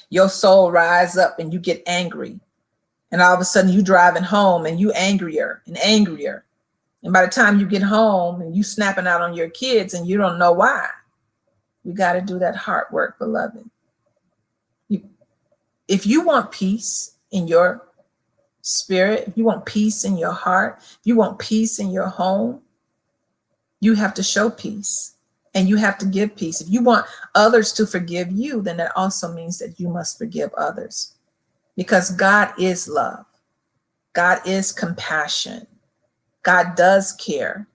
S1: your soul rises up and you get angry. And all of a sudden you driving home and you angrier and angrier. And by the time you get home and you snapping out on your kids and you don't know why. You got to do that hard work, beloved. If you want peace in your spirit, if you want peace in your heart, if you want peace in your home, you have to show peace and you have to give peace. If you want others to forgive you, then that also means that you must forgive others, because God is love. God is compassion. God does care.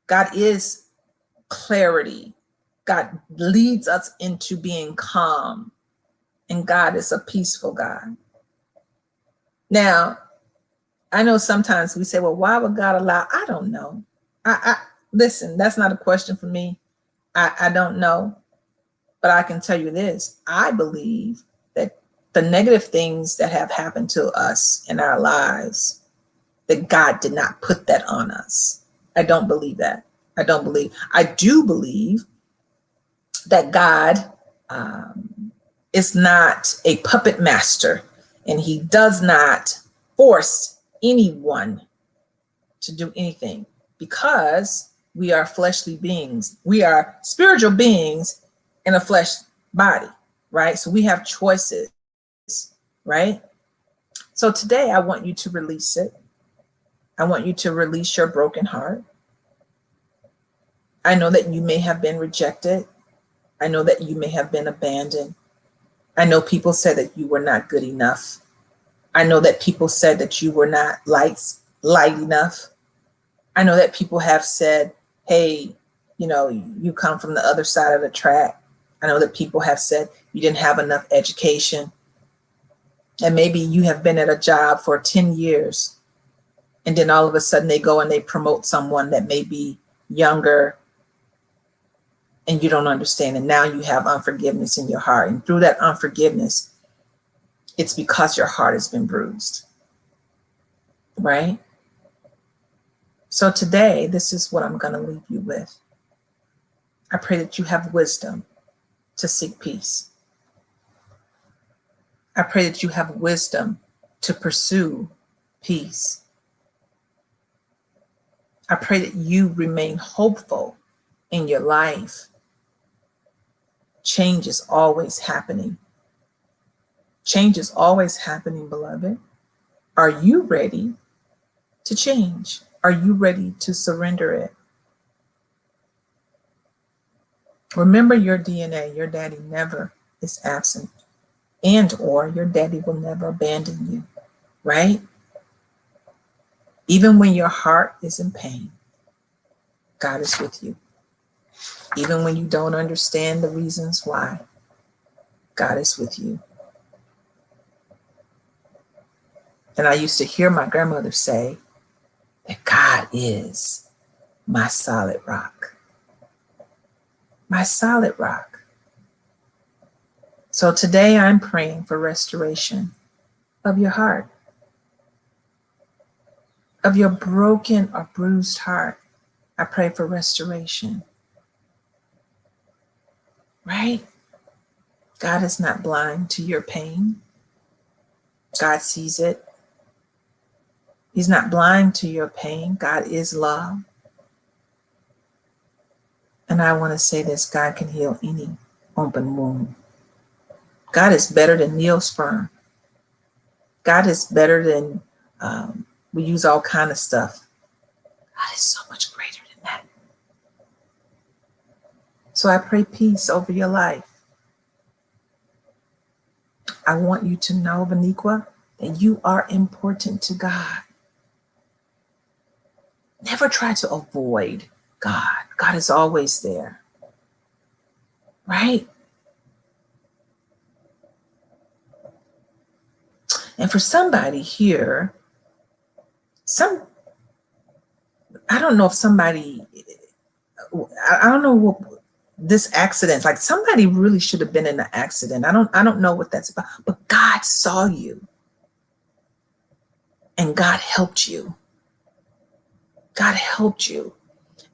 S1: God is clarity. God leads us into being calm, and God is a peaceful God. Now, I know sometimes we say, well, why would God allow? I don't know. Listen, that's not a question for me. I don't know, but I can tell you this. I believe that the negative things that have happened to us in our lives, that God did not put that on us. I don't believe that. I do believe that God is not a puppet master, and he does not force anyone to do anything, because we are fleshly beings. We are spiritual beings in a flesh body, right? So we have choices, right? So today I want you to release it. I want you to release your broken heart. I know that you may have been rejected. I know that you may have been abandoned. I know people said that you were not good enough. I know that people said that you were not light enough. I know that people have said, hey, you come from the other side of the track. I know that people have said you didn't have enough education. And maybe you have been at a job for 10 years. And then all of a sudden they go and they promote someone that may be younger, and you don't understand. And now you have unforgiveness in your heart. And through that unforgiveness, it's because your heart has been bruised, right? So today, this is what I'm going to leave you with. I pray that you have wisdom to seek peace. I pray that you have wisdom to pursue peace. I pray that you remain hopeful in your life. Change is always happening. Change is always happening, beloved. Are you ready to change? Are you ready to surrender it? Remember your DNA. Your daddy never is absent, or your daddy will never abandon you, right? Even when your heart is in pain, God is with you. Even when you don't understand the reasons why, God is with you. And I used to hear my grandmother say that God is my solid rock. My solid rock. So today I'm praying for restoration of your heart, of your broken or bruised heart. I pray for restoration. Right? God is not blind to your pain. God sees it. He's not blind to your pain. God is love. And I want to say this, God can heal any open wound. God is better than neosperm. God is better than, we use all kind of stuff. God is so much greater than that. So I pray peace over your life. I want you to know, Vaniqua, that you are important to God. Never try to avoid God. God is always there, right? And for somebody here, I don't know if somebody, I don't know what this accident, like somebody really should have been in an accident. I don't know what that's about, but God saw you and God helped you. God helped you.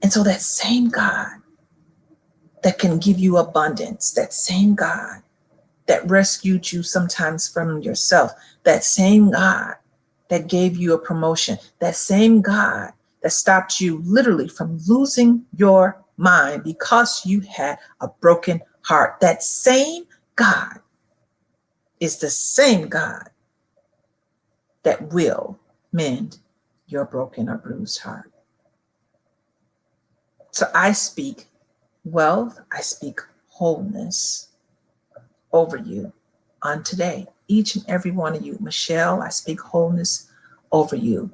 S1: And so that same God that can give you abundance, that same God that rescued you sometimes from yourself, that same God that gave you a promotion, that same God that stopped you literally from losing your mind because you had a broken heart, that same God is the same God that will mend your broken or bruised heart. So I speak wealth, I speak wholeness over you on today. Each and every one of you. Michelle, I speak wholeness over you.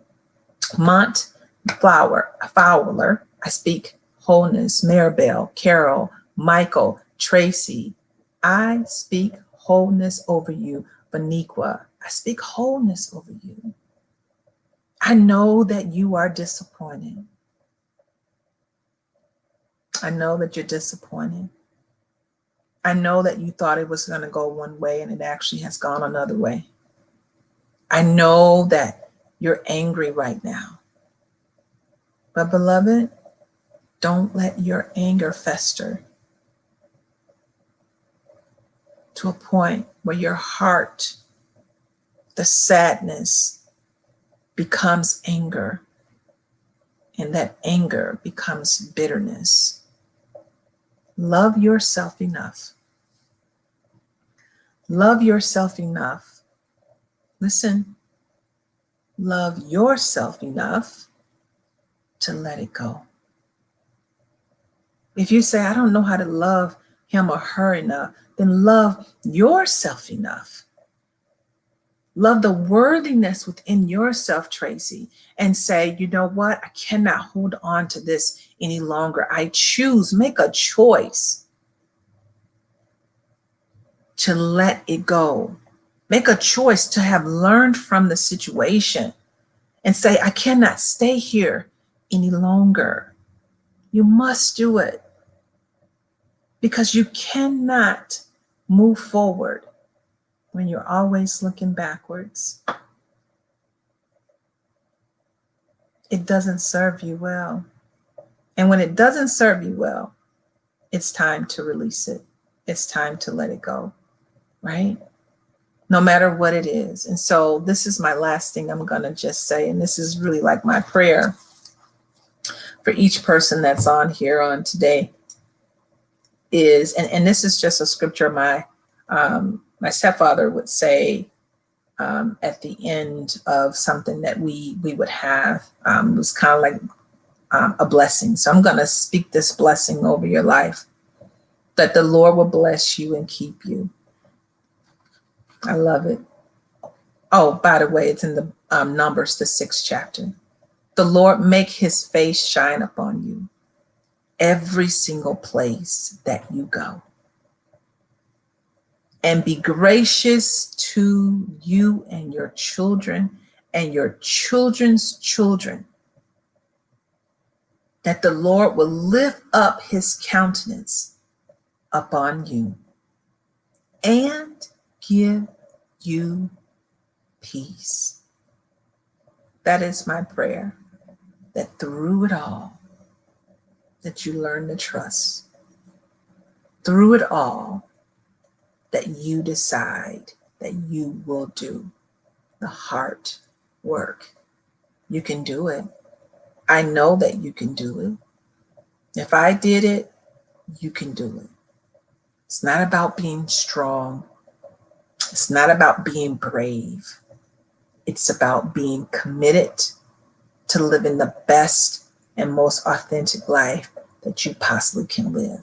S1: Mont Fowler, I speak wholeness. Maribel, Carol, Michael, Tracy, I speak wholeness over you. Vaniqua, I speak wholeness over you. I know that you are disappointed. I know that you're disappointed. I know that you thought it was going to go one way and it actually has gone another way. I know that you're angry right now. But beloved, don't let your anger fester to a point where your heart, the sadness, becomes anger, and that anger becomes bitterness. Love yourself enough. Love yourself enough. Listen, love yourself enough to let it go. If you say, I don't know how to love him or her enough, then love yourself enough. Love the worthiness within yourself, Tracy, and say, you know what? I cannot hold on to this any longer. I choose, make a choice to let it go. Make a choice to have learned from the situation and say, I cannot stay here any longer. You must do it because you cannot move forward when you're always looking backwards. It doesn't serve you well. And when it doesn't serve you well, it's time to release it. It's time to let it go, right? No matter what it is. And so this is my last thing I'm going to just say, and this is really like my prayer for each person that's on here on today is, and this is just a scripture my stepfather would say at the end of something that we would have. It was kind of like a blessing. So I'm going to speak this blessing over your life, that the Lord will bless you and keep you. I love it. Oh, by the way, it's in the Numbers, the 6th chapter. The Lord make his face shine upon you every single place that you go, and be gracious to you and your children and your children's children, that the Lord will lift up his countenance upon you and give you peace. That is my prayer, that through it all, that you learn to trust. Through it all, that you decide that you will do the heart work. You can do it. I know that you can do it. If I did it, you can do it. It's not about being strong. It's not about being brave. It's about being committed to living the best and most authentic life that you possibly can live.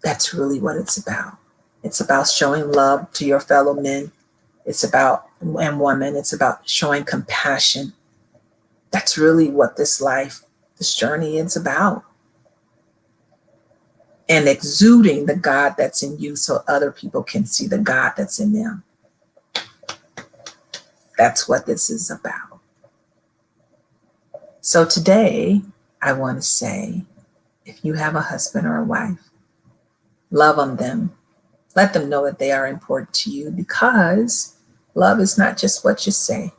S1: That's really what it's about. It's about showing love to your fellow men. It's about, and women, it's about showing compassion. That's really what this life, this journey is about. And exuding the God that's in you so other people can see the God that's in them. That's what this is about. So today, I want to say, if you have a husband or a wife, love on them. Let them know that they are important to you, because love is not just what you say.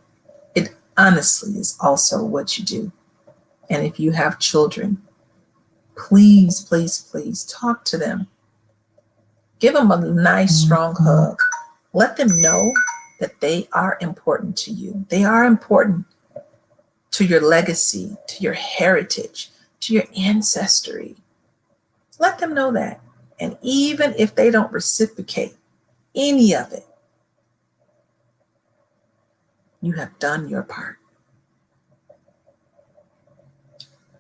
S1: It honestly is also what you do. And if you have children, please, please, please talk to them. Give them a nice, strong hug. Let them know that they are important to you. They are important to your legacy, to your heritage, to your ancestry. Let them know that. And even if they don't reciprocate any of it, you have done your part.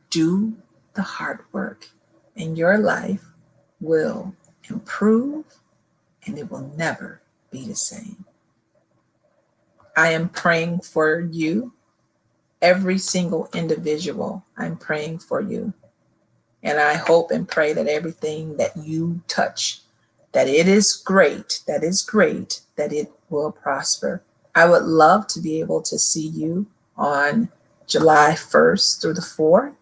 S1: Do the hard work, and your life will improve, and it will never be the same. I am praying for you, every single individual. I'm praying for you. And I hope and pray that everything that you touch, that it is great, that it will prosper. I would love to be able to see you on July 1st through the 4th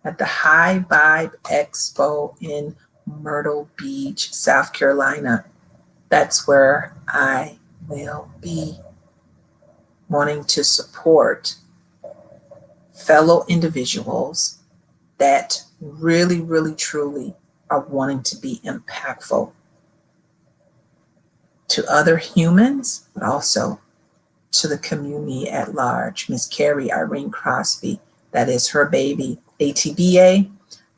S1: at the High Vibe Expo in Myrtle Beach, South Carolina. That's where I will be, wanting to support fellow individuals that really, really, truly are wanting to be impactful to other humans, but also to the community at large. Miss Carrie Irene Crosby, that is her baby, ATBA.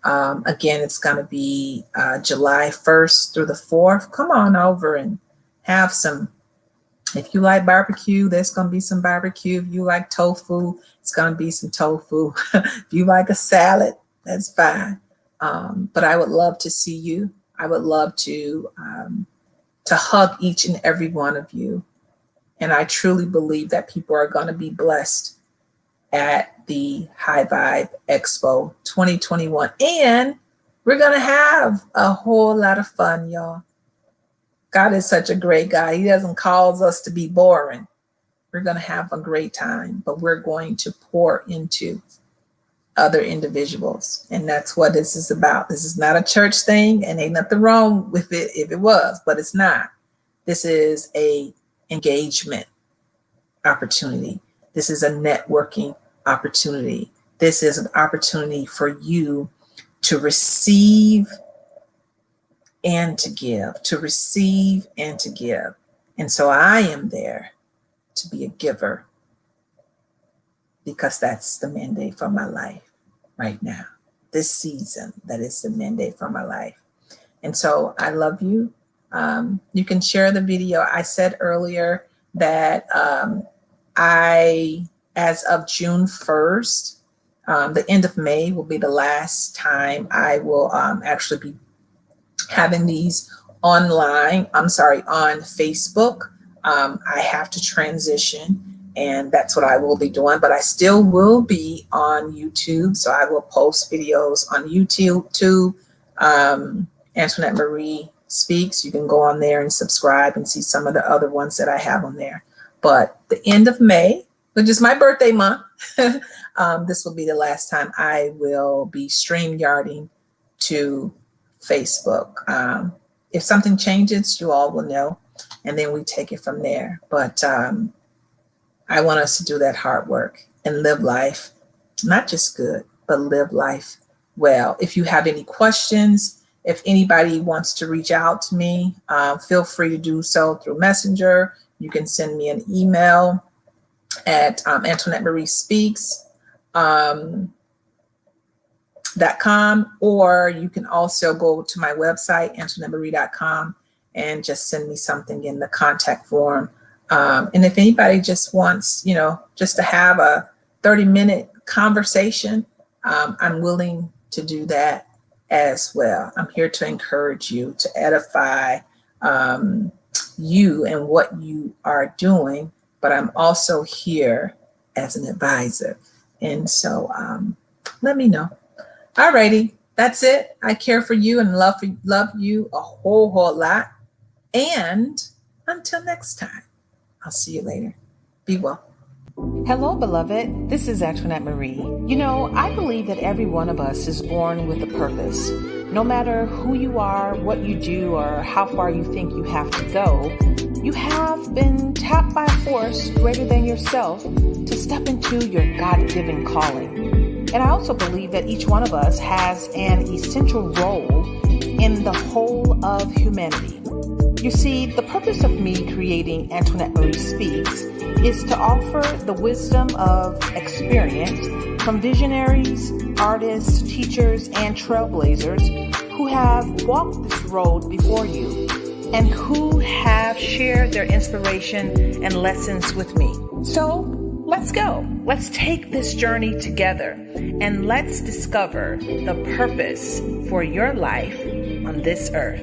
S1: Again, it's going to be July 1st through the 4th. Come on over and have some. If you like barbecue, there's going to be some barbecue. If you like tofu, it's going to be some tofu. If you like a salad, that's fine. But I would love to see you. I would love to hug each and every one of you. And I truly believe that people are going to be blessed at the High Vibe Expo 2021. And we're going to have a whole lot of fun, y'all. God is such a great guy. He doesn't cause us to be boring. We're going to have a great time, but we're going to pour into other individuals. And that's what this is about. This is not a church thing, and ain't nothing wrong with it if it was, but it's not. This is a engagement opportunity. This is a networking opportunity. This is an opportunity for you to receive and to give, to receive and to give. And so I am there to be a giver, because that's the mandate for my life right now. This season, that is the mandate for my life. And so I love you. You can share the video. I said earlier that as of June 1st, the end of May will be the last time I will actually be having these on Facebook. I have to transition, and that's what I will be doing, but I still will be on YouTube. So I will post videos on YouTube too. Anntoinettemarie Speaks. You can go on there and subscribe and see some of the other ones that I have on there. But the end of May, which is my birthday month, this will be the last time I will be StreamYarding to Facebook. If something changes, you all will know, and then we take it from there. But I want us to do that hard work and live life, not just good, but live life well. If you have any questions, if anybody wants to reach out to me, feel free to do so through Messenger. You can send me an email at Anntoinettemarie Speaks. .com, or you can also go to my website, Anntoinettemarie.com, and just send me something in the contact form. And if anybody just wants, just to have a 30-minute conversation, I'm willing to do that as well. I'm here to encourage you, to edify, you and what you are doing, but I'm also here as an advisor. And so let me know. Alrighty, that's it. I care for you and love you a whole lot. And until next time, I'll see you later. Be well.
S2: Hello, beloved. This is Anntoinettemarie. You know, I believe that every one of us is born with a purpose. No matter who you are, what you do, or how far you think you have to go, you have been tapped by a force greater than yourself to step into your God-given calling. And I also believe that each one of us has an essential role in the whole of humanity. You see, the purpose of me creating Anntoinettemarie Speaks is to offer the wisdom of experience from visionaries, artists, teachers, and trailblazers who have walked this road before you and who have shared their inspiration and lessons with me. So let's go. Let's take this journey together and let's discover the purpose for your life on this earth.